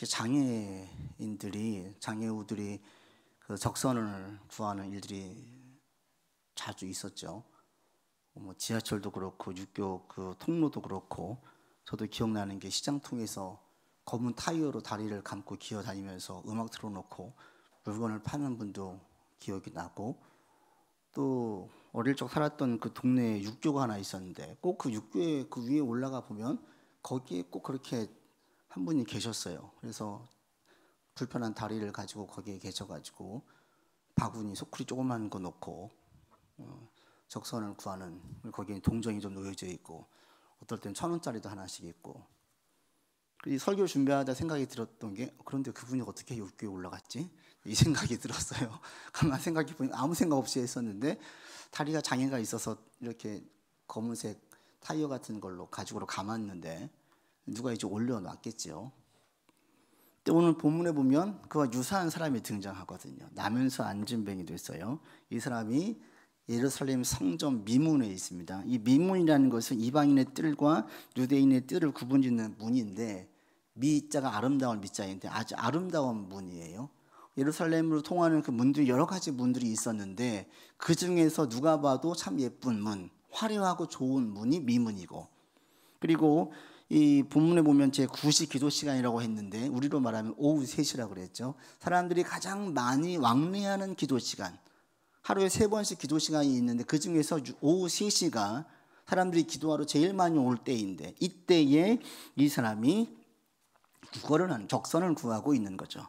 이렇게 장애우들이 그 적선을 구하는 일들이 자주 있었죠. 뭐 지하철도 그렇고 육교 그 통로도 그렇고, 저도 기억나는 게 시장 통해서 검은 타이어로 다리를 감고 기어다니면서 음악 틀어놓고 물건을 파는 분도 기억이 나고, 또 어릴 적 살았던 그 동네에 육교가 하나 있었는데 꼭 그 육교에 그 위에 올라가 보면 거기에 꼭 그렇게 한 분이 계셨어요. 그래서 불편한 다리를 가지고 거기에 계셔가지고 바구니 소쿠리 조그만 거 놓고 적선을 구하는, 거기에 동전이 좀 놓여져 있고 어떨 땐 1,000원짜리도 하나씩 있고. 이 설교 준비하다 생각이 들었던 게, 그런데 그분이 어떻게 육교에 올라갔지? 이 생각이 들었어요. 가만 생각해 보니까 아무 생각 없이 했었는데 다리가 장애가 있어서 이렇게 검은색 타이어 같은 걸로 가죽으로 감았는데 누가 이제 올려놨겠죠. 근데 오늘 본문에 보면 그와 유사한 사람이 등장하거든요. 나면서 안진뱅이 됐어요. 이 사람이 예루살렘 성전 미문에 있습니다. 이 미문이라는 것은 이방인의 뜰과 유대인의 뜰을 구분짓는 문인데, 미자가 아름다운 미자인데 아주 아름다운 문이에요. 예루살렘으로 통하는 그 문들이 여러 가지 문들이 있었는데 그 중에서 누가 봐도 참 예쁜 문, 화려하고 좋은 문이 미문이고, 그리고 이 본문에 보면 제9시 기도 시간이라고 했는데 우리로 말하면 오후 3시라고 그랬죠. 사람들이 가장 많이 왕래하는 기도 시간, 하루에 3번씩 기도 시간이 있는데 그 중에서 오후 3시가 사람들이 기도하러 제일 많이 올 때인데, 이때에 이 사람이 적선을 구하고 있는 거죠.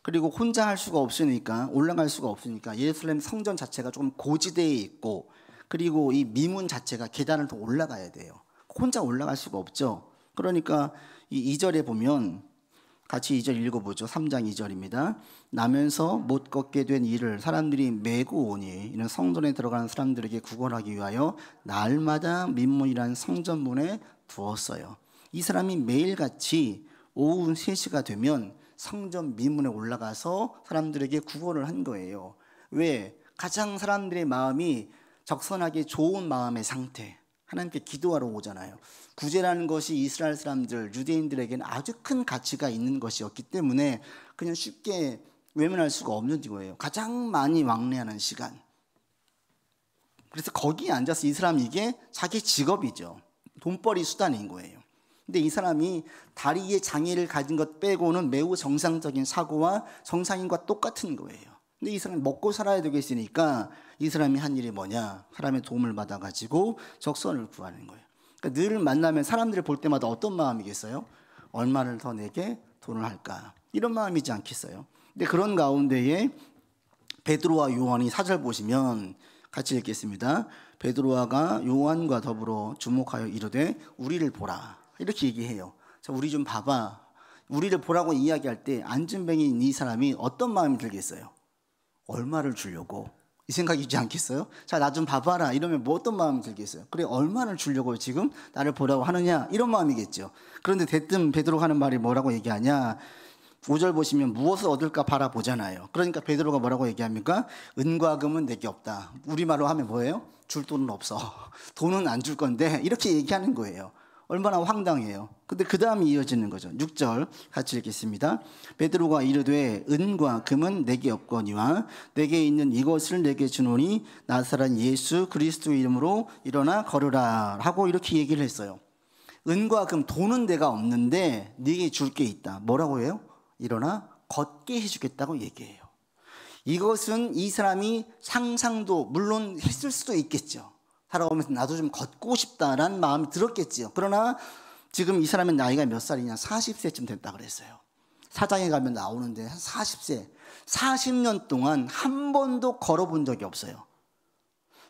그리고 혼자 할 수가 없으니까, 올라갈 수가 없으니까 예루살렘 성전 자체가 조금 고지대에 있고, 그리고 이 미문 자체가 계단을 더 올라가야 돼요. 혼자 올라갈 수가 없죠. 그러니까 이 2절에 보면 같이 2절 읽어보죠. 3장 2절입니다. 나면서 못 걷게 된 이를 사람들이 메고 오니 이는 성전에 들어가는 사람들에게 구걸하기 위하여 날마다 민문이라는 성전문에 두었어요. 이 사람이 매일같이 오후 3시가 되면 성전 미문에 올라가서 사람들에게 구걸을 한 거예요. 왜? 가장 사람들의 마음이 적선하게 좋은 마음의 상태, 하나님께 기도하러 오잖아요. 구제라는 것이 이스라엘 사람들, 유대인들에게는 아주 큰 가치가 있는 것이었기 때문에 그냥 쉽게 외면할 수가 없는 거예요. 가장 많이 왕래하는 시간. 그래서 거기에 앉아서 이 사람이, 이게 자기 직업이죠. 돈벌이 수단인 거예요. 근데 이 사람이 다리에 장애를 가진 것 빼고는 매우 정상적인 사고와 정상인과 똑같은 거예요. 근데 이 사람이 먹고 살아야 되겠으니까 이 사람이 한 일이 뭐냐? 사람의 도움을 받아가지고 적선을 구하는 거예요. 그러니까 늘 만나면 사람들을 볼 때마다 어떤 마음이겠어요? 얼마를 더 내게 돈을 할까? 이런 마음이지 않겠어요? 근데 그런 가운데에 베드로와 요한이 4절 보시면 같이 읽겠습니다. 베드로가 요한과 더불어 주목하여 이르되 우리를 보라, 이렇게 얘기해요. 자, 우리 좀 봐봐. 우리를 보라고 이야기할 때 안진뱅이인 이 사람이 어떤 마음이 들겠어요? 얼마를 주려고? 이 생각이지 않겠어요? 자, 나 좀 봐봐라 이러면 뭐 어떤 마음이 들겠어요? 그래, 얼마를 주려고 지금 나를 보라고 하느냐? 이런 마음이겠죠. 그런데 대뜸 베드로가 하는 말이 뭐라고 얘기하냐? 5절 보시면 무엇을 얻을까 바라보잖아요. 그러니까 베드로가 뭐라고 얘기합니까? 은과 금은 내게 없다. 우리말로 하면 뭐예요? 줄 돈은 없어. 돈은 안 줄 건데, 이렇게 얘기하는 거예요. 얼마나 황당해요. 근데 그 다음이 이어지는 거죠. 6절 같이 읽겠습니다. 베드로가 이르되 은과 금은 내게 없거니와 내게 있는 이것을 내게 주노니 나사렛 예수 그리스도의 이름으로 일어나 걸으라 하고 이렇게 얘기를 했어요. 은과 금, 돈은 내가 없는데 네게 줄 게 있다. 뭐라고 해요? 일어나 걷게 해주겠다고 얘기해요. 이것은 이 사람이 상상도 물론 했을 수도 있겠죠. 살아오면서 나도 좀 걷고 싶다라는 마음이 들었겠지요. 그러나 지금 이 사람의 나이가 몇 살이냐? 40세쯤 됐다 그랬어요. 사장에 가면 나오는데 한 40세, 40년 동안 한 번도 걸어본 적이 없어요.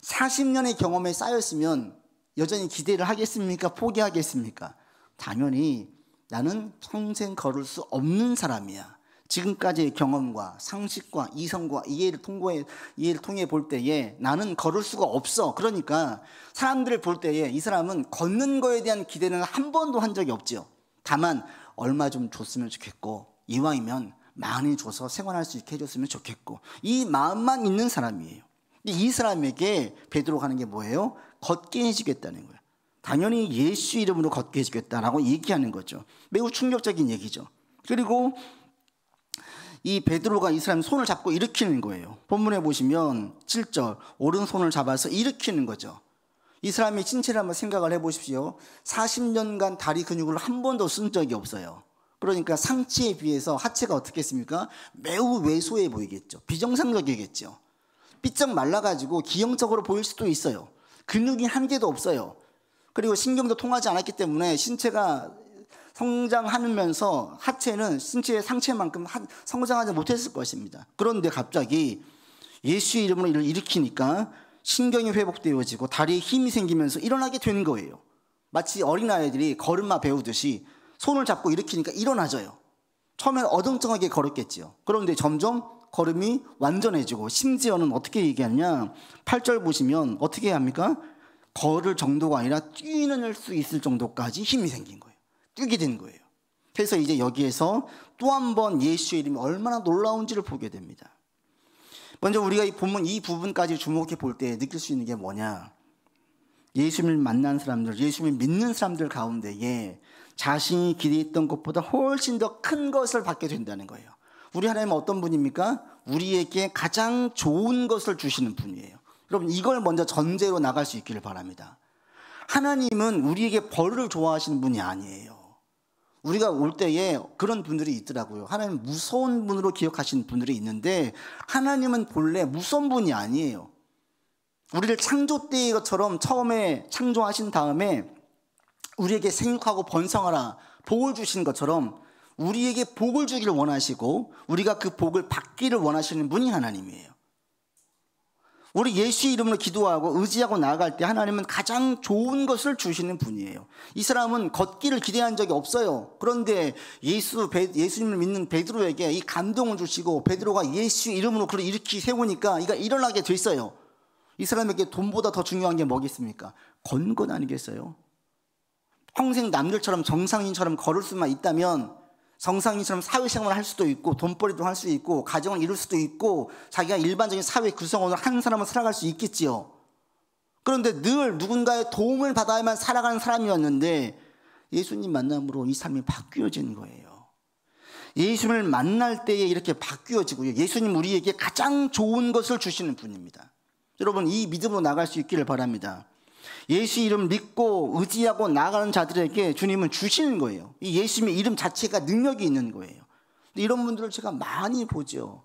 40년의 경험에 쌓였으면 여전히 기대를 하겠습니까? 포기하겠습니까? 당연히 나는 평생 걸을 수 없는 사람이야. 지금까지의 경험과 상식과 이성과 이해를 통해 볼 때에 나는 걸을 수가 없어. 그러니까 사람들을 볼 때에 이 사람은 걷는 거에 대한 기대는 한 번도 한 적이 없죠. 다만 얼마 좀 줬으면 좋겠고, 이왕이면 많이 줘서 생활할 수 있게 해줬으면 좋겠고, 이 마음만 있는 사람이에요. 근데 이 사람에게 베드로가 하는 게 뭐예요? 걷게 해주겠다는 거예요. 당연히 예수 이름으로 걷게 해주겠다라고 얘기하는 거죠. 매우 충격적인 얘기죠. 그리고 이 베드로가 이 사람 손을 잡고 일으키는 거예요. 본문에 보시면 7절 오른손을 잡아서 일으키는 거죠. 이 사람의 신체를 한번 생각을 해보십시오. 40년간 다리 근육을 한 번도 쓴 적이 없어요. 그러니까 상체에 비해서 하체가 어떻겠습니까? 매우 왜소해 보이겠죠. 비정상적이겠죠. 삐쩍 말라가지고 기형적으로 보일 수도 있어요. 근육이 한 개도 없어요. 그리고 신경도 통하지 않았기 때문에 신체가 성장하면서 하체는 신체의 상체만큼 성장하지 못했을 것입니다. 그런데 갑자기 예수의 이름으로 이를 일으키니까 신경이 회복되어지고 다리에 힘이 생기면서 일어나게 되는 거예요. 마치 어린아이들이 걸음마 배우듯이 손을 잡고 일으키니까 일어나져요. 처음엔 어정쩡하게 걸었겠지요. 그런데 점점 걸음이 완전해지고 심지어는 어떻게 얘기하냐, 8절 보시면 어떻게 해야 합니까? 걸을 정도가 아니라 뛰는 수 있을 정도까지 힘이 생긴 거예요. 뛰게 된 거예요. 그래서 이제 여기에서 또 한 번 예수의 이름이 얼마나 놀라운지를 보게 됩니다. 먼저 우리가 이 본문 이 부분까지 주목해 볼 때 느낄 수 있는 게 뭐냐, 예수님을 만난 사람들, 예수님을 믿는 사람들 가운데에 자신이 기대했던 것보다 훨씬 더 큰 것을 받게 된다는 거예요. 우리 하나님은 어떤 분입니까? 우리에게 가장 좋은 것을 주시는 분이에요. 여러분, 이걸 먼저 전제로 나갈 수 있기를 바랍니다. 하나님은 우리에게 벌을 좋아하시는 분이 아니에요. 우리가 올 때에 그런 분들이 있더라고요. 하나님 무서운 분으로 기억하시는 분들이 있는데 하나님은 본래 무서운 분이 아니에요. 우리를 창조 때의 것처럼 처음에 창조하신 다음에 우리에게 생육하고 번성하라 복을 주신 것처럼 우리에게 복을 주기를 원하시고 우리가 그 복을 받기를 원하시는 분이 하나님이에요. 우리 예수의 이름으로 기도하고 의지하고 나아갈 때 하나님은 가장 좋은 것을 주시는 분이에요. 이 사람은 걷기를 기대한 적이 없어요. 그런데 예수님을 믿는 베드로에게 이 감동을 주시고 베드로가 예수의 이름으로 그를 일으키 세우니까 이가 일어나게 됐어요. 이 사람에게 돈보다 더 중요한 게 뭐겠습니까? 걷는 것 아니겠어요? 평생 남들처럼 정상인처럼 걸을 수만 있다면 정상인처럼 사회생활을 할 수도 있고 돈벌이도 할 수 있고 가정을 이룰 수도 있고 자기가 일반적인 사회 구성원을 한 사람은 살아갈 수 있겠지요. 그런데 늘 누군가의 도움을 받아야만 살아가는 사람이었는데 예수님 만남으로 이 삶이 바뀌어진 거예요. 예수님을 만날 때에 이렇게 바뀌어지고요. 예수님 우리에게 가장 좋은 것을 주시는 분입니다. 여러분, 이 믿음으로 나갈 수 있기를 바랍니다. 예수 이름 믿고 의지하고 나아가는 자들에게 주님은 주시는 거예요. 이 예수님의 이름 자체가 능력이 있는 거예요. 근데 이런 분들을 제가 많이 보죠.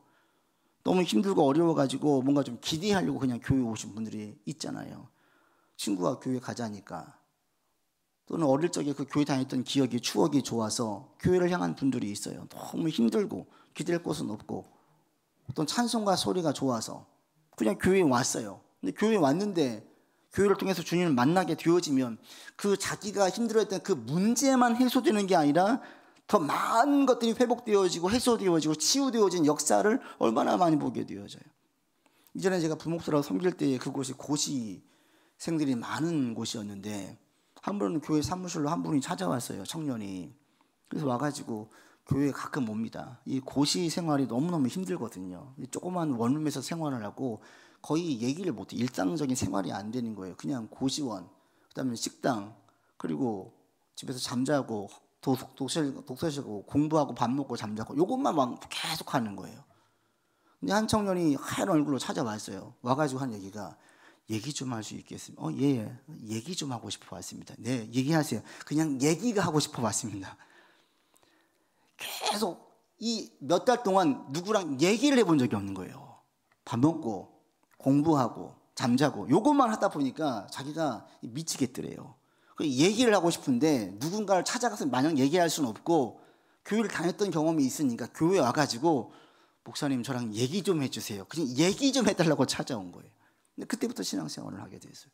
너무 힘들고 어려워가지고 뭔가 좀 기대하려고 그냥 교회 오신 분들이 있잖아요. 친구가 교회 가자니까, 또는 어릴 적에 그 교회 다녔던 기억이 추억이 좋아서 교회를 향한 분들이 있어요. 너무 힘들고 기댈 곳은 없고 어떤 찬송가 소리가 좋아서 그냥 교회에 왔어요. 근데 교회에 왔는데 교회를 통해서 주님을 만나게 되어지면 그 자기가 힘들어했던 그 문제만 해소되는 게 아니라 더 많은 것들이 회복되어지고 해소되어지고 치유되어진 역사를 얼마나 많이 보게 되어져요. 이전에 제가 부목사라고 섬길 때 그곳이 고시생들이 많은 곳이었는데 한 번은 교회 사무실로 한 분이 찾아왔어요. 청년이. 그래서 와가지고 교회에 가끔 옵니다. 이 고시 생활이 너무너무 힘들거든요. 조그만 원룸에서 생활을 하고 거의 얘기를 못해. 일상적인 생활이 안 되는 거예요. 그냥 고시원, 그다음에 식당, 그리고 집에서 잠자고 독서실 가고 공부하고 밥 먹고 잠자고 요것만 막 계속 하는 거예요. 근데 한 청년이 하얀 얼굴로 찾아왔어요. 와가지고 한 얘기가, 얘기 좀 할 수 있겠습니까? 예, 얘기 좀 하고 싶어 왔습니다. 네, 얘기하세요. 그냥 얘기가 하고 싶어 왔습니다. 계속 이 몇 달 동안 누구랑 얘기를 해본 적이 없는 거예요. 밥 먹고 공부하고 잠자고 요것만 하다 보니까 자기가 미치겠더래요. 얘기를 하고 싶은데 누군가를 찾아가서 마냥 얘기할 수는 없고 교회를 다녔던 경험이 있으니까 교회에 와가지고 목사님 저랑 얘기 좀 해주세요. 그냥 얘기 좀 해달라고 찾아온 거예요. 근데 그때부터 신앙생활을 하게 됐어요.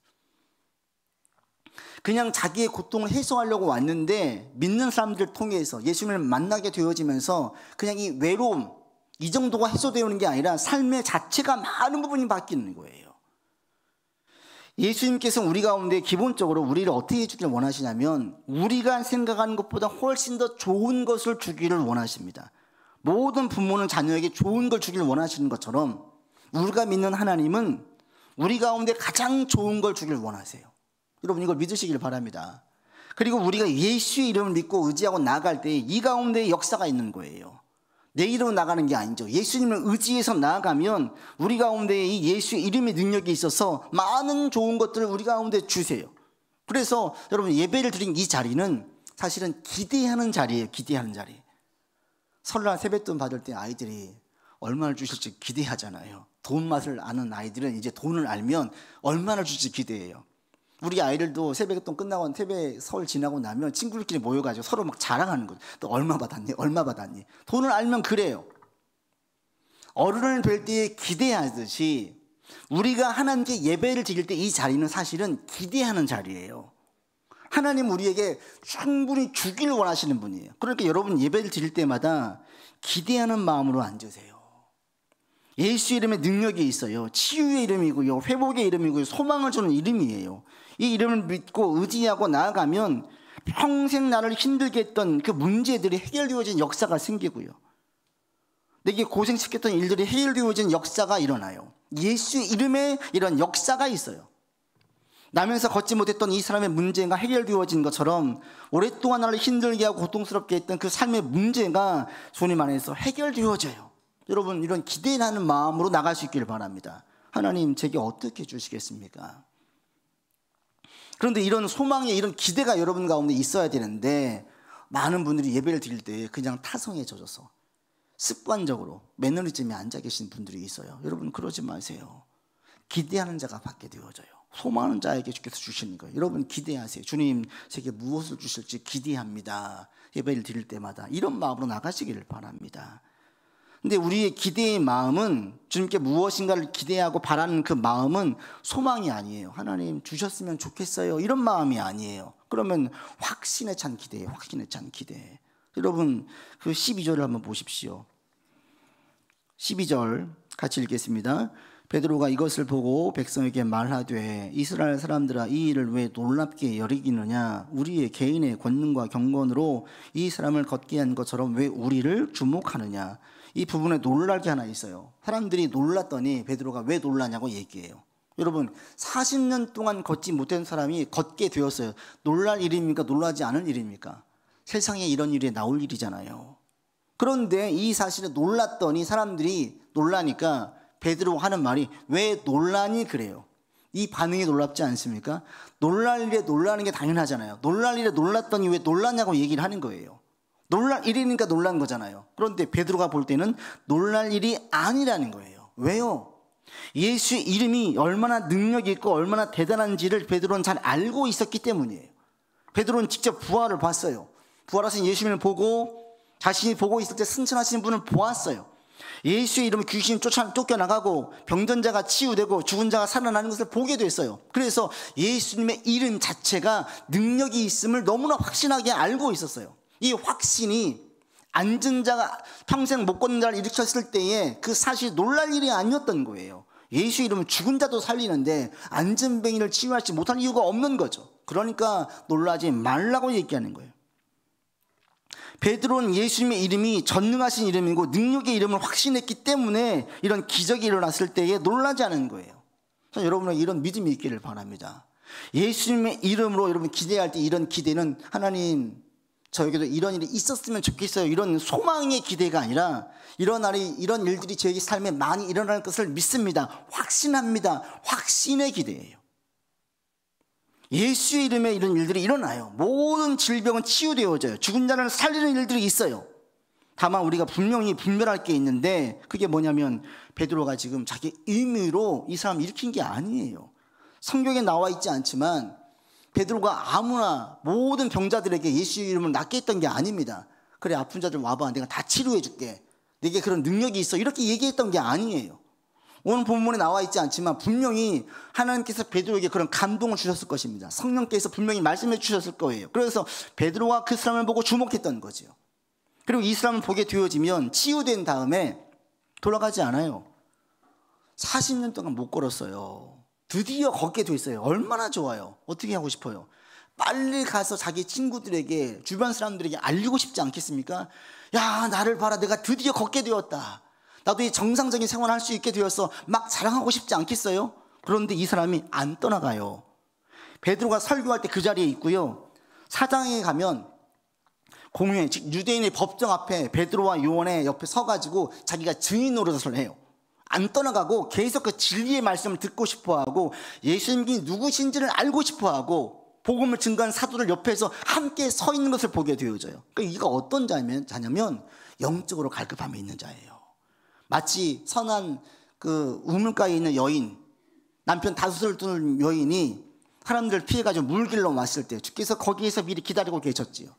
그냥 자기의 고통을 해소하려고 왔는데 믿는 사람들 통해서 예수님을 만나게 되어지면서 그냥 이 외로움 이 정도가 해소되는 게 아니라 삶의 자체가 많은 부분이 바뀌는 거예요. 예수님께서 우리 가운데 기본적으로 우리를 어떻게 해주길 원하시냐면 우리가 생각하는 것보다 훨씬 더 좋은 것을 주기를 원하십니다. 모든 부모는 자녀에게 좋은 걸 주기를 원하시는 것처럼 우리가 믿는 하나님은 우리 가운데 가장 좋은 걸 주기를 원하세요. 여러분 이걸 믿으시길 바랍니다. 그리고 우리가 예수의 이름을 믿고 의지하고 나아갈 때 이 가운데 역사가 있는 거예요. 내 이름으로 나가는 게 아니죠. 예수님을 의지해서 나아가면 우리 가운데 이 예수의 이름의 능력이 있어서 많은 좋은 것들을 우리 가운데 주세요. 그래서 여러분, 예배를 드린 이 자리는 사실은 기대하는 자리예요. 기대하는 자리. 설날 세뱃돈 받을 때 아이들이 얼마를 주실지 기대하잖아요. 돈 맛을 아는 아이들은 이제 돈을 알면 얼마나 줄지 기대해요. 우리 아이들도 세뱃돈 끝나고 세배 설 지나고 나면 친구들끼리 모여가지고 서로 막 자랑하는 거죠. 또 얼마 받았니? 얼마 받았니? 돈을 알면 그래요. 어른을 뵐 때 기대하듯이 우리가 하나님께 예배를 드릴 때 이 자리는 사실은 기대하는 자리예요. 하나님 우리에게 충분히 주기를 원하시는 분이에요. 그러니까 여러분 예배를 드릴 때마다 기대하는 마음으로 앉으세요. 예수 이름의 능력이 있어요. 치유의 이름이고요, 회복의 이름이고요, 소망을 주는 이름이에요. 이 이름을 믿고 의지하고 나아가면 평생 나를 힘들게 했던 그 문제들이 해결되어진 역사가 생기고요, 내게 고생시켰던 일들이 해결되어진 역사가 일어나요. 예수 이름에 이런 역사가 있어요. 나면서 걷지 못했던 이 사람의 문제가 해결되어진 것처럼 오랫동안 나를 힘들게 하고 고통스럽게 했던 그 삶의 문제가 주님 안에서 해결되어져요. 여러분, 이런 기대하는 마음으로 나갈 수 있기를 바랍니다. 하나님 제게 어떻게 주시겠습니까? 그런데 이런 소망에 이런 기대가 여러분 가운데 있어야 되는데 많은 분들이 예배를 드릴 때 그냥 타성에 젖어서 습관적으로 매너리즘에 앉아 계신 분들이 있어요. 여러분 그러지 마세요. 기대하는 자가 받게 되어져요. 소망하는 자에게 주께서 주시는 거예요. 여러분 기대하세요. 주님 제게 무엇을 주실지 기대합니다. 예배를 드릴 때마다 이런 마음으로 나가시기를 바랍니다. 근데 우리의 기대의 마음은, 주님께 무엇인가를 기대하고 바라는 그 마음은 소망이 아니에요. 하나님 주셨으면 좋겠어요, 이런 마음이 아니에요. 그러면 확신에 찬 기대예요. 확신에 찬 기대. 여러분 그 12절을 한번 보십시오. 12절 같이 읽겠습니다. 베드로가 이것을 보고 백성에게 말하되 이스라엘 사람들아, 이 일을 왜 놀랍게 여기느냐? 우리의 개인의 권능과 경건으로 이 사람을 걷게 한 것처럼 왜 우리를 주목하느냐? 이 부분에 놀랄 게 하나 있어요. 사람들이 놀랐더니 베드로가 왜 놀라냐고 얘기해요. 여러분 40년 동안 걷지 못한 사람이 걷게 되었어요. 놀랄 일입니까? 놀라지 않을 일입니까? 세상에 이런 일이 나올 일이잖아요. 그런데 이 사실에 놀랐더니 사람들이 놀라니까 베드로가 하는 말이 왜 놀라니? 그래요. 이 반응이 놀랍지 않습니까? 놀랄 일에 놀라는 게 당연하잖아요. 놀랄 일에 놀랐더니 왜 놀라냐고 얘기를 하는 거예요. 놀랄 일이니까 놀란 거잖아요. 그런데 베드로가 볼 때는 놀랄 일이 아니라는 거예요. 왜요? 예수의 이름이 얼마나 능력이 있고 얼마나 대단한지를 베드로는 잘 알고 있었기 때문이에요. 베드로는 직접 부활을 봤어요. 부활하신 예수님을 보고 자신이 보고 있을 때 승천하시는 분을 보았어요. 예수의 이름으로 귀신이 쫓겨나가고 병든 자가 치유되고 죽은 자가 살아나는 것을 보게 됐어요. 그래서 예수님의 이름 자체가 능력이 있음을 너무나 확신하게 알고 있었어요. 이 확신이 앉은 자가 평생 못 걷는 자를 일으켰을 때에 그 사실이 놀랄 일이 아니었던 거예요. 예수 이름은 죽은 자도 살리는데 앉은 뱅이를 치유하지 못할 이유가 없는 거죠. 그러니까 놀라지 말라고 얘기하는 거예요. 베드로는 예수님의 이름이 전능하신 이름이고 능력의 이름을 확신했기 때문에 이런 기적이 일어났을 때에 놀라지 않은 거예요. 여러분은 이런 믿음이 있기를 바랍니다. 예수님의 이름으로 여러분 기대할 때 이런 기대는 하나님 저에게도 이런 일이 있었으면 좋겠어요, 이런 소망의 기대가 아니라 이런 일들이 저에게 삶에 많이 일어날 것을 믿습니다, 확신합니다. 확신의 기대예요. 예수의 이름에 이런 일들이 일어나요. 모든 질병은 치유되어져요. 죽은 자를 살리는 일들이 있어요. 다만 우리가 분명히 분별할 게 있는데 그게 뭐냐면 베드로가 지금 자기 의미로 이 사람을 일으킨 게 아니에요. 성경에 나와 있지 않지만 베드로가 아무나 모든 병자들에게 예수의 이름을 낫게 했던 게 아닙니다. 그래 아픈 자들 와봐, 내가 다 치료해 줄게, 내게 그런 능력이 있어, 이렇게 얘기했던 게 아니에요. 오늘 본문에 나와 있지 않지만 분명히 하나님께서 베드로에게 그런 감동을 주셨을 것입니다. 성령께서 분명히 말씀해 주셨을 거예요. 그래서 베드로가 그 사람을 보고 주목했던 거죠. 그리고 이 사람을 보게 되어지면 치유된 다음에 돌아가지 않아요. 40년 동안 못 걸었어요. 드디어 걷게 됐어요. 얼마나 좋아요. 어떻게 하고 싶어요? 빨리 가서 자기 친구들에게, 주변 사람들에게 알리고 싶지 않겠습니까? 야, 나를 봐라, 내가 드디어 걷게 되었다, 나도 이 정상적인 생활을 할 수 있게 되어서 막 자랑하고 싶지 않겠어요? 그런데 이 사람이 안 떠나가요. 베드로가 설교할 때 그 자리에 있고요, 사장에 가면 공회, 즉 유대인의 법정 앞에 베드로와 요한의 옆에 서가지고 자기가 증인 노릇을 해요. 안 떠나가고 계속 그 진리의 말씀을 듣고 싶어하고 예수님이 누구신지를 알고 싶어하고 복음을 증거한 사도들 옆에서 함께 서 있는 것을 보게 되어져요. 그러니까 이가 어떤 자냐면 영적으로 갈급함이 있는 자예요. 마치 선한 그 우물가에 있는 여인, 남편 다섯을 둔 여인이 사람들 피해가지고 물길로 왔을 때 주께서 거기에서 미리 기다리고 계셨지요.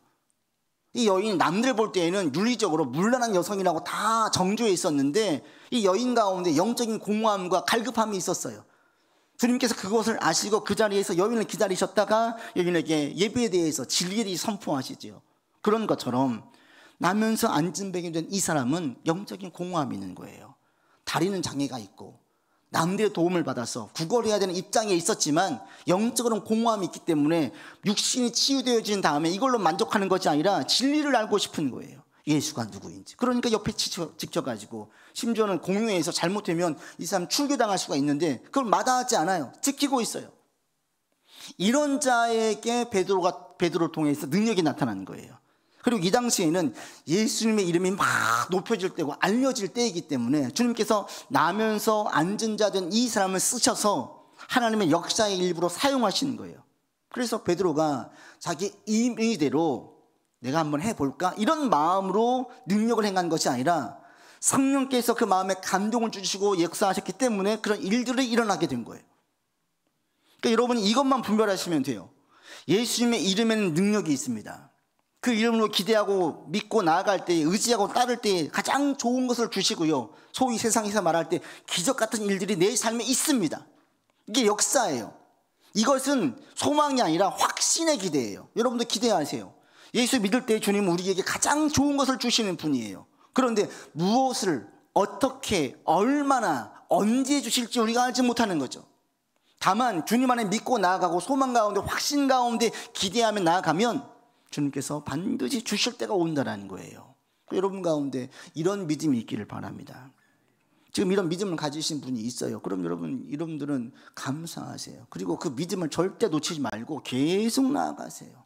이 여인이 남들 볼 때에는 윤리적으로 물란한 여성이라고 다 정죄해 있었는데 이 여인 가운데 영적인 공허함과 갈급함이 있었어요. 주님께서 그것을 아시고 그 자리에서 여인을 기다리셨다가 여인에게 예배에 대해서 진리를 선포하시지요. 그런 것처럼 나면서 안진뱅이 된 이 사람은 영적인 공허함이 있는 거예요. 다리는 장애가 있고 남들의 도움을 받아서 구걸해야 되는 입장에 있었지만 영적으로는 공허함이 있기 때문에 육신이 치유되어진 다음에 이걸로 만족하는 것이 아니라 진리를 알고 싶은 거예요. 예수가 누구인지. 그러니까 옆에 지켜가지고 심지어는 공유회에서 잘못되면 이 사람 출교당할 수가 있는데 그걸 마다하지 않아요. 지키고 있어요. 이런 자에게 베드로를 통해서 능력이 나타나는 거예요. 그리고 이 당시에는 예수님의 이름이 막 높여질 때고 알려질 때이기 때문에 주님께서 나면서 앉은 자 된 이 사람을 쓰셔서 하나님의 역사의 일부로 사용하시는 거예요. 그래서 베드로가 자기 임의대로 내가 한번 해볼까? 이런 마음으로 능력을 행한 것이 아니라 성령께서 그 마음에 감동을 주시고 역사하셨기 때문에 그런 일들이 일어나게 된 거예요. 그러니까 여러분이 이것만 분별하시면 돼요. 예수님의 이름에는 능력이 있습니다. 그 이름으로 기대하고 믿고 나아갈 때, 의지하고 따를 때 가장 좋은 것을 주시고요. 소위 세상에서 말할 때 기적 같은 일들이 내 삶에 있습니다. 이게 역사예요. 이것은 소망이 아니라 확신의 기대예요. 여러분도 기대하세요. 예수 믿을 때 주님은 우리에게 가장 좋은 것을 주시는 분이에요. 그런데 무엇을 어떻게 얼마나 언제 주실지 우리가 알지 못하는 거죠. 다만 주님 안에 믿고 나아가고 소망 가운데 확신 가운데 기대하며 나아가면 주님께서 반드시 주실 때가 온다는 거예요. 여러분 가운데 이런 믿음이 있기를 바랍니다. 지금 이런 믿음을 가지신 분이 있어요. 그럼 여러분들은 감사하세요. 그리고 그 믿음을 절대 놓치지 말고 계속 나아가세요.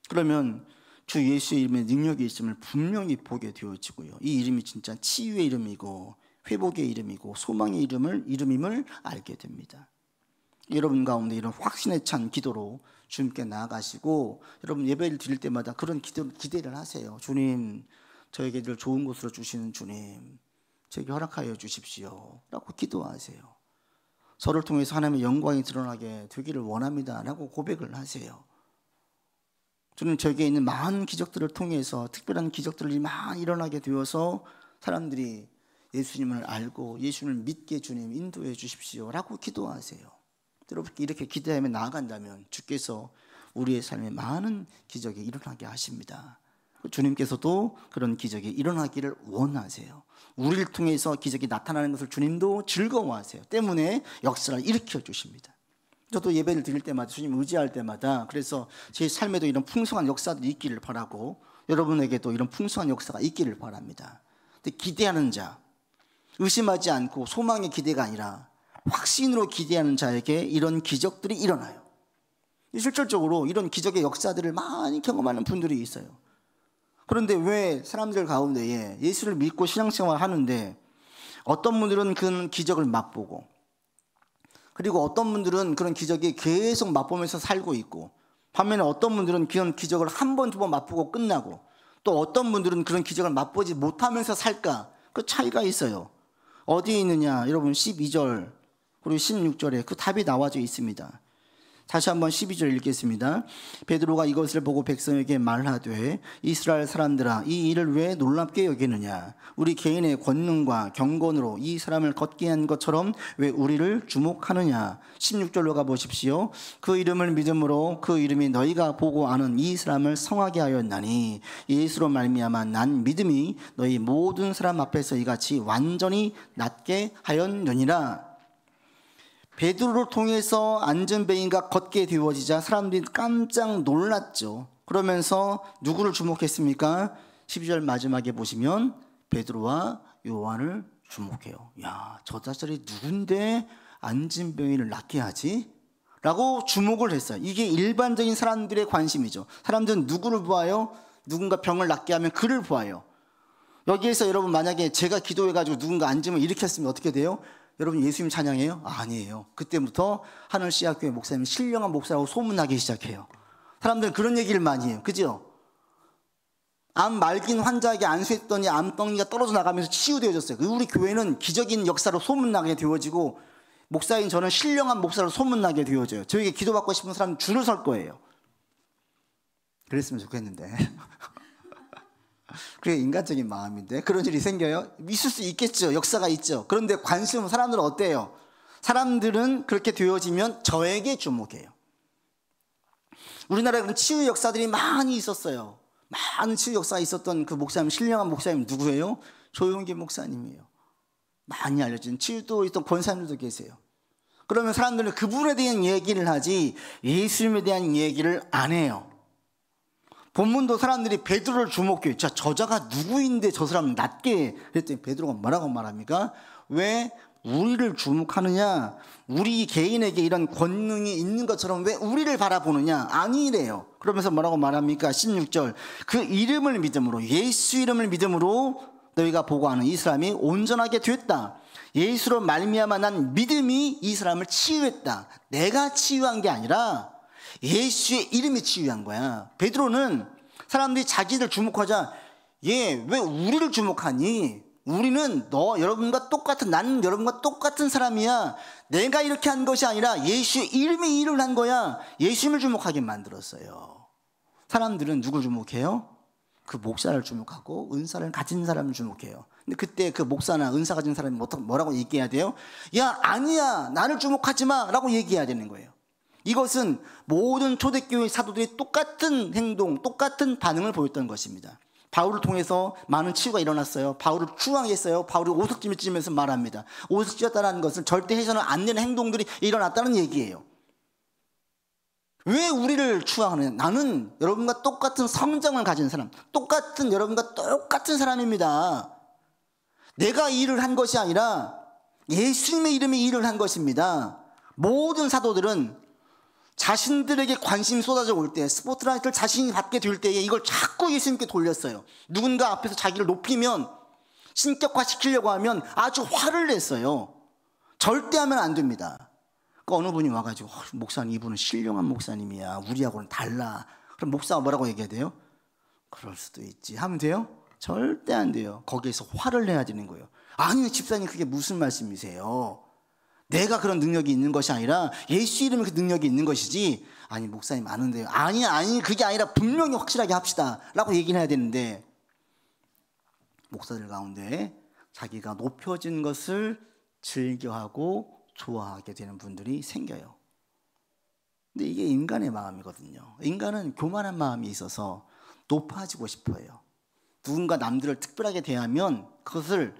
그러면 주 예수의 이름에 능력이 있음을 분명히 보게 되어지고요. 이 이름이 진짜 치유의 이름이고 회복의 이름이고 소망의 이름임을 알게 됩니다. 여러분 가운데 이런 확신에 찬 기도로 주님께 나아가시고 여러분 예배를 드릴 때마다 그런 기대를 하세요. 주님, 저에게 늘 좋은 것으로 주시는 주님, 저에게 허락하여 주십시오 라고 기도하세요. 저를 통해서 하나님의 영광이 드러나게 되기를 원합니다 라고 고백을 하세요. 주님, 저에게 있는 많은 기적들을 통해서 특별한 기적들이 많이 일어나게 되어서 사람들이 예수님을 알고 예수님을 믿게 주님 인도해 주십시오 라고 기도하세요. 여러분께 이렇게 기대하며 나아간다면 주께서 우리의 삶에 많은 기적이 일어나게 하십니다. 주님께서도 그런 기적이 일어나기를 원하세요. 우리를 통해서 기적이 나타나는 것을 주님도 즐거워하세요. 때문에 역사를 일으켜 주십니다. 저도 예배를 드릴 때마다 주님 의지할 때마다 그래서 제 삶에도 이런 풍성한 역사들이 있기를 바라고 여러분에게도 이런 풍성한 역사가 있기를 바랍니다. 근데 기대하는 자, 의심하지 않고 소망의 기대가 아니라 확신으로 기대하는 자에게 이런 기적들이 일어나요. 실질적으로 이런 기적의 역사들을 많이 경험하는 분들이 있어요. 그런데 왜 사람들 가운데에 예수를 믿고 신앙생활 하는데 어떤 분들은 그 기적을 맛보고 그리고 어떤 분들은 그런 기적이 계속 맛보면서 살고 있고 반면에 어떤 분들은 그런 기적을 한 번, 두 번 맛보고 끝나고 또 어떤 분들은 그런 기적을 맛보지 못하면서 살까? 그 차이가 있어요. 어디에 있느냐? 여러분 12절 그리고 16절에 그 답이 나와져 있습니다. 다시 한번 12절 읽겠습니다. 베드로가 이것을 보고 백성에게 말하되 이스라엘 사람들아 이 일을 왜 놀랍게 여기느냐 우리 개인의 권능과 경건으로 이 사람을 걷게 한 것처럼 왜 우리를 주목하느냐. 16절로 가보십시오. 그 이름을 믿음으로 그 이름이 너희가 보고 아는 이 사람을 성하게 하였나니 예수로 말미암아 난 믿음이 너희 모든 사람 앞에서 이같이 완전히 낫게 하였느니라. 베드로를 통해서 안전뱅이가 걷게 되어지자 사람들이 깜짝 놀랐죠. 그러면서 누구를 주목했습니까? 12절 마지막에 보시면 베드로와 요한을 주목해요. 야, 저 자들이 누군데 안진뱅이를 낫게 하지? 라고 주목을 했어요. 이게 일반적인 사람들의 관심이죠. 사람들은 누구를 보아요? 누군가 병을 낫게 하면 그를 보아요. 여기에서 여러분 만약에 제가 기도해가지고 누군가 앉으면 일으켰으면 어떻게 돼요? 여러분 예수님 찬양해요? 아니에요. 그때부터 하늘씨앗교회 목사님이 신령한 목사라고 소문나기 시작해요. 사람들은 그런 얘기를 많이 해요. 그죠? 암 말긴 환자에게 안수했더니 암덩이가 떨어져 나가면서 치유되어졌어요. 우리 교회는 기적인 역사로 소문나게 되어지고 목사인 저는 신령한 목사로 소문나게 되어져요. 저에게 기도받고 싶은 사람 줄을 설 거예요. 그랬으면 좋겠는데. 그게 인간적인 마음인데 그런 일이 생겨요? 있을 수 있겠죠. 역사가 있죠. 그런데 관심은 사람들은 어때요? 사람들은 그렇게 되어지면 저에게 주목해요. 우리나라에 그런 치유 역사들이 많이 있었어요. 많은 치유 역사가 있었던 그 목사님, 신령한 목사님 누구예요? 조용기 목사님이에요. 많이 알려진 치유도 있던 권사님들도 계세요. 그러면 사람들은 그분에 대한 얘기를 하지 예수님에 대한 얘기를 안 해요. 본문도 사람들이 베드로를 주목해요. 자, 저자가 누구인데 저 사람 낫게 그랬더니 베드로가 뭐라고 말합니까? 왜 우리를 주목하느냐? 우리 개인에게 이런 권능이 있는 것처럼 왜 우리를 바라보느냐? 아니래요. 그러면서 뭐라고 말합니까? 16절 그 이름을 믿음으로 예수 이름을 믿음으로 너희가 보고하는 이 사람이 온전하게 됐다. 예수로 말미암아 난 믿음이 이 사람을 치유했다. 내가 치유한 게 아니라 예수의 이름이 치유한 거야. 베드로는 사람들이 자기를 주목하자 얘 왜 우리를 주목하니? 우리는 여러분과 똑같은 나는 여러분과 똑같은 사람이야. 내가 이렇게 한 것이 아니라 예수의 이름이 일을 한 거야. 예수님을 주목하게 만들었어요. 사람들은 누굴 주목해요? 그 목사를 주목하고 은사를 가진 사람을 주목해요. 근데 그때 그 목사나 은사 가진 사람이 뭐라고 얘기해야 돼요? 야 아니야 나를 주목하지 마 라고 얘기해야 되는 거예요. 이것은 모든 초대교회 사도들이 똑같은 행동, 똑같은 반응을 보였던 것입니다. 바울을 통해서 많은 치유가 일어났어요. 바울을 추앙했어요. 바울이 오석짐을 찌면서 말합니다. 오석 찢었다는 것은 절대 해서는 안 되는 행동들이 일어났다는 얘기예요. 왜 우리를 추앙하느냐? 나는 여러분과 똑같은 성장을 가진 사람, 여러분과 똑같은 사람입니다. 내가 일을 한 것이 아니라 예수님의 이름이 일을 한 것입니다. 모든 사도들은 자신들에게 관심이 쏟아져 올 때, 스포트라이트를 자신이 받게 될 때에 이걸 자꾸 예수님께 돌렸어요. 누군가 앞에서 자기를 높이면, 신격화시키려고 하면 아주 화를 냈어요. 절대 하면 안 됩니다. 그 어느 분이 와가지고 목사님 이분은 신령한 목사님이야. 우리하고는 달라. 그럼 목사가 뭐라고 얘기해야 돼요? 그럴 수도 있지 하면 돼요? 절대 안 돼요. 거기에서 화를 내야 되는 거예요. 아니요 집사님 그게 무슨 말씀이세요? 내가 그런 능력이 있는 것이 아니라 예수 이름에 그 능력이 있는 것이지. 아니 목사님 아는데요. 아니 그게 아니라 분명히 확실하게 합시다 라고 얘기를 해야 되는데 목사들 가운데 자기가 높여진 것을 즐겨하고 좋아하게 되는 분들이 생겨요. 근데 이게 인간의 마음이거든요. 인간은 교만한 마음이 있어서 높아지고 싶어해요. 누군가 남들을 특별하게 대하면 그것을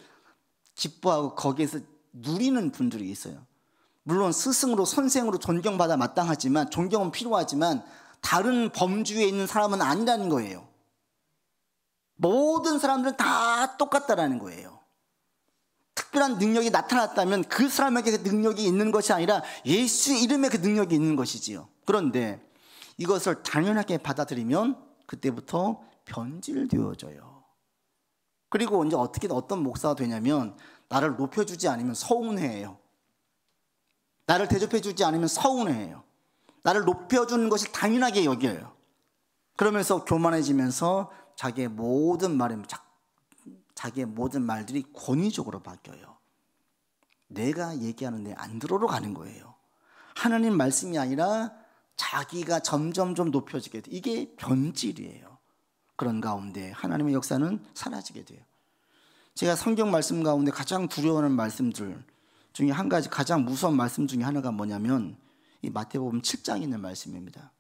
기뻐하고 거기에서 누리는 분들이 있어요. 물론 스승으로 선생으로 존경받아 마땅하지만 존경은 필요하지만 다른 범주에 있는 사람은 아니라는 거예요. 모든 사람들은 다 똑같다라는 거예요. 특별한 능력이 나타났다면 그 사람에게 그 능력이 있는 것이 아니라 예수 이름에 그 능력이 있는 것이지요. 그런데 이것을 당연하게 받아들이면 그때부터 변질되어져요. 그리고 이제 어떤 목사가 되냐면 나를 높여주지 않으면 서운해해요. 나를 대접해주지 않으면 서운해해요. 나를 높여주는 것이 당연하게 여겨요. 그러면서 교만해지면서 자기의 모든 말들이 권위적으로 바뀌어요. 내가 얘기하는데 안 들어로 가는 거예요. 하나님 말씀이 아니라 자기가 점점 높여지게 돼요. 이게 변질이에요. 그런 가운데 하나님의 역사는 사라지게 돼요. 제가 성경 말씀 가운데 가장 두려워하는 말씀들 중에 한 가지, 가장 무서운 말씀 중에 하나가 뭐냐면 이 마태복음 7장에 있는 말씀입니다.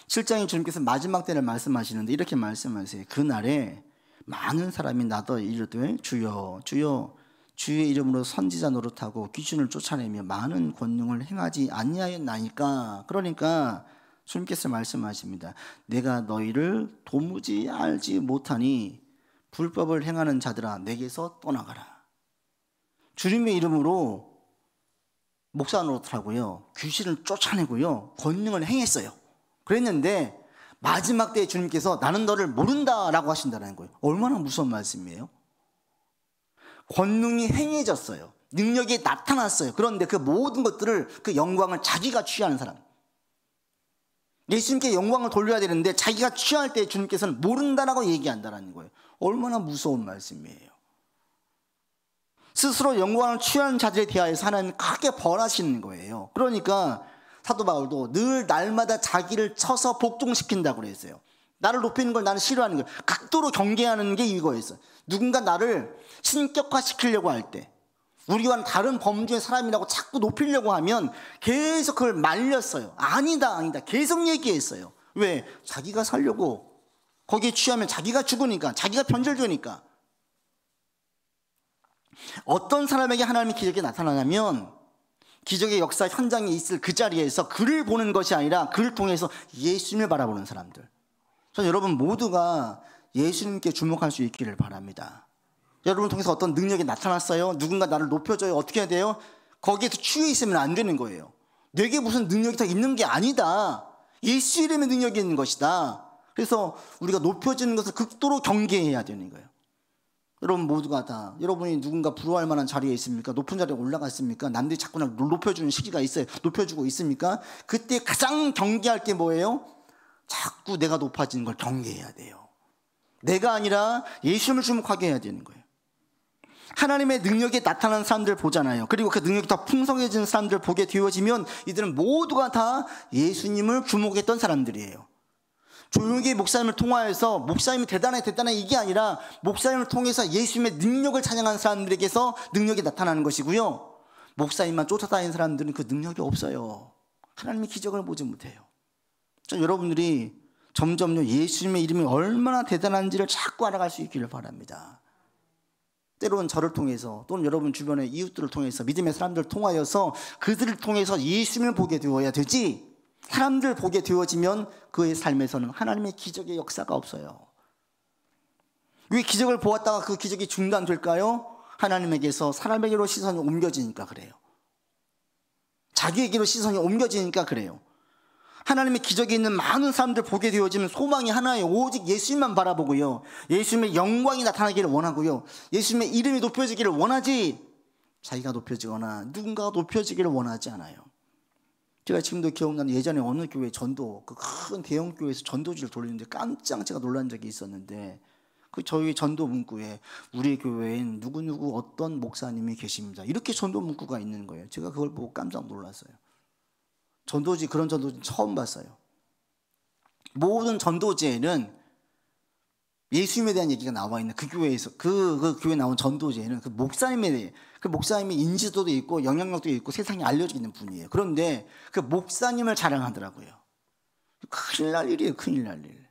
7장에 주님께서 마지막 때를 말씀하시는데 이렇게 말씀하세요. 그날에 많은 사람이 나더러 이르되 주여 주여 주의 이름으로 선지자 노릇하고 귀신을 쫓아내며 많은 권능을 행하지 아니하였나이까. 그러니까 주님께서 말씀하십니다. 내가 너희를 도무지 알지 못하니 불법을 행하는 자들아 내게서 떠나가라. 주님의 이름으로 목사 노릇하고요, 귀신을 쫓아내고요, 권능을 행했어요. 그랬는데 마지막 때에 주님께서 나는 너를 모른다라고 하신다는 거예요. 얼마나 무서운 말씀이에요. 권능이 행해졌어요. 능력이 나타났어요. 그런데 그 모든 것들을, 그 영광을 자기가 취하는 사람, 예수님께 영광을 돌려야 되는데 자기가 취할 때 주님께서는 모른다라고 얘기한다는 거예요. 얼마나 무서운 말씀이에요. 스스로 영광을 취하는 자들에 대하여서 하나님은 크게 벌하시는 거예요. 그러니까 사도 바울도 늘 날마다 자기를 쳐서 복종시킨다고 그랬어요. 나를 높이는 걸 나는 싫어하는 거예요. 극도로 경계하는 게 이거였어요. 누군가 나를 신격화시키려고 할 때, 우리와는 다른 범주의 사람이라고 자꾸 높이려고 하면 계속 그걸 말렸어요. 아니다 계속 얘기했어요. 왜? 자기가 살려고. 거기에 취하면 자기가 죽으니까, 자기가 변절되니까. 어떤 사람에게 하나님의 기적이 나타나냐면 기적의 역사 현장에 있을 그 자리에서 그를 보는 것이 아니라 그를 통해서 예수님을 바라보는 사람들. 저는 여러분 모두가 예수님께 주목할 수 있기를 바랍니다. 여러분을 통해서 어떤 능력이 나타났어요. 누군가 나를 높여줘요. 어떻게 해야 돼요? 거기에서 취해 있으면 안 되는 거예요. 내게 무슨 능력이 더 있는 게 아니다. 예수 이름의 능력이 있는 것이다. 그래서 우리가 높여지는 것을 극도로 경계해야 되는 거예요. 여러분 모두가 다, 여러분이 누군가 부러워할 만한 자리에 있습니까? 높은 자리에 올라갔습니까? 남들이 자꾸 날 높여주는 시기가 있어요. 높여주고 있습니까? 그때 가장 경계할 게 뭐예요? 자꾸 내가 높아지는 걸 경계해야 돼요. 내가 아니라 예수님을 주목하게 해야 되는 거예요. 하나님의 능력이 나타나는 사람들 보잖아요. 그리고 그 능력이 더 풍성해지는 사람들 보게 되어지면 이들은 모두가 다 예수님을 주목했던 사람들이에요. 조용히 목사님을 통하여서 목사님이 대단해 이게 아니라 목사님을 통해서 예수님의 능력을 찬양하는 사람들에게서 능력이 나타나는 것이고요, 목사님만 쫓아다니는 사람들은 그 능력이 없어요. 하나님의 기적을 보지 못해요. 여러분들이 점점 예수님의 이름이 얼마나 대단한지를 자꾸 알아갈 수 있기를 바랍니다. 때로는 저를 통해서 또는 여러분 주변의 이웃들을 통해서 믿음의 사람들을 통하여서 그들을 통해서 예수님을 보게 되어야 되지, 사람들 보게 되어지면 그의 삶에서는 하나님의 기적의 역사가 없어요. 왜 기적을 보았다가 그 기적이 중단될까요? 하나님에게서 사람에게로 시선이 옮겨지니까 그래요. 자기에게로 시선이 옮겨지니까 그래요. 하나님의 기적이 있는 많은 사람들 보게 되어지면 소망이 하나예요. 오직 예수님만 바라보고요, 예수님의 영광이 나타나기를 원하고요, 예수님의 이름이 높여지기를 원하지, 자기가 높여지거나 누군가가 높여지기를 원하지 않아요. 제가 지금도 기억나는, 예전에 어느 교회 전도, 그 큰 대형 교회에서 전도지를 돌리는데 깜짝 제가 놀란 적이 있었는데, 그 저희 전도 문구에 우리 교회엔 누구누구 어떤 목사님이 계십니다, 이렇게 전도 문구가 있는 거예요. 제가 그걸 보고 깜짝 놀랐어요. 전도지, 그런 전도지 처음 봤어요. 모든 전도지에는 예수님에 대한 얘기가 나와 있는 그 교회에서, 그 교회에 나온 전도지에는 그 목사님에 대해, 그 목사님이 인지도도 있고 영향력도 있고 세상에 알려져 있는 분이에요. 그런데 그 목사님을 자랑하더라고요. 큰일 날 일이에요. 큰일 날 일.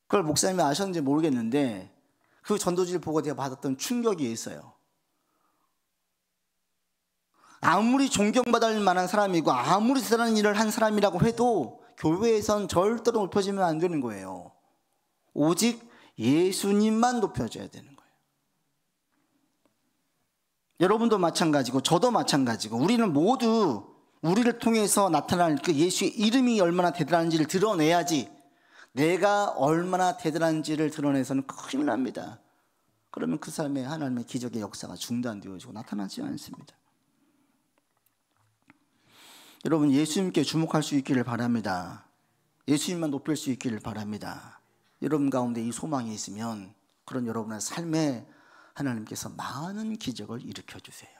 그걸 목사님이 아셨는지 모르겠는데 그 전도지를 보고 제가 받았던 충격이 있어요. 아무리 존경받을 만한 사람이고 아무리 대단한 일을 한 사람이라고 해도 교회에선 절대로 높여지면 안 되는 거예요. 오직 예수님만 높여져야 되는 거예요. 여러분도 마찬가지고 저도 마찬가지고 우리는 모두 우리를 통해서 나타날 그 예수의 이름이 얼마나 대단한지를 드러내야지, 내가 얼마나 대단한지를 드러내서는 큰일 납니다. 그러면 그 삶에 하나님의 기적의 역사가 중단되어지고 나타나지 않습니다. 여러분 예수님께 주목할 수 있기를 바랍니다. 예수님만 높일 수 있기를 바랍니다. 여러분 가운데 이 소망이 있으면 그런 여러분의 삶에 하나님께서 많은 기적을 일으켜 주세요.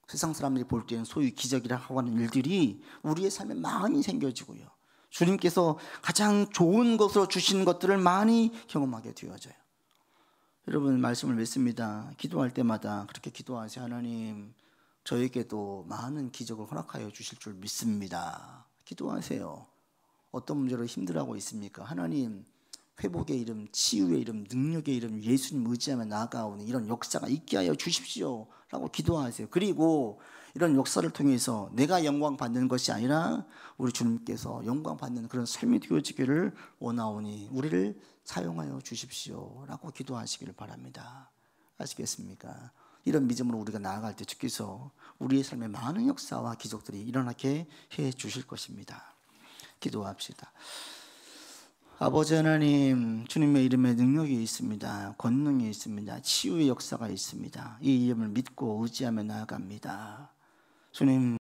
세상 사람들이 볼 때는 소위 기적이라고 하는 일들이 우리의 삶에 많이 생겨지고요, 주님께서 가장 좋은 것으로 주시는 것들을 많이 경험하게 되어져요. 여러분 말씀을 믿습니다. 기도할 때마다 그렇게 기도하세요. 하나님, 저에게도 많은 기적을 허락하여 주실 줄 믿습니다. 기도하세요. 어떤 문제로 힘들어하고 있습니까? 하나님, 회복의 이름, 치유의 이름, 능력의 이름, 예수님 의지하며 나아가오는 이런 역사가 있게 하여 주십시오 라고 기도하세요. 그리고 이런 역사를 통해서 내가 영광 받는 것이 아니라 우리 주님께서 영광 받는 그런 삶이 되어지기를 원하오니 우리를 사용하여 주십시오 라고 기도하시기를 바랍니다. 아시겠습니까? 이런 믿음으로 우리가 나아갈 때 주께서 우리의 삶에 많은 역사와 기적들이 일어나게 해 주실 것입니다. 기도합시다. 아버지 하나님, 주님의 이름에 능력이 있습니다. 권능이 있습니다. 치유의 역사가 있습니다. 이 이름을 믿고 의지하며 나아갑니다. 주님,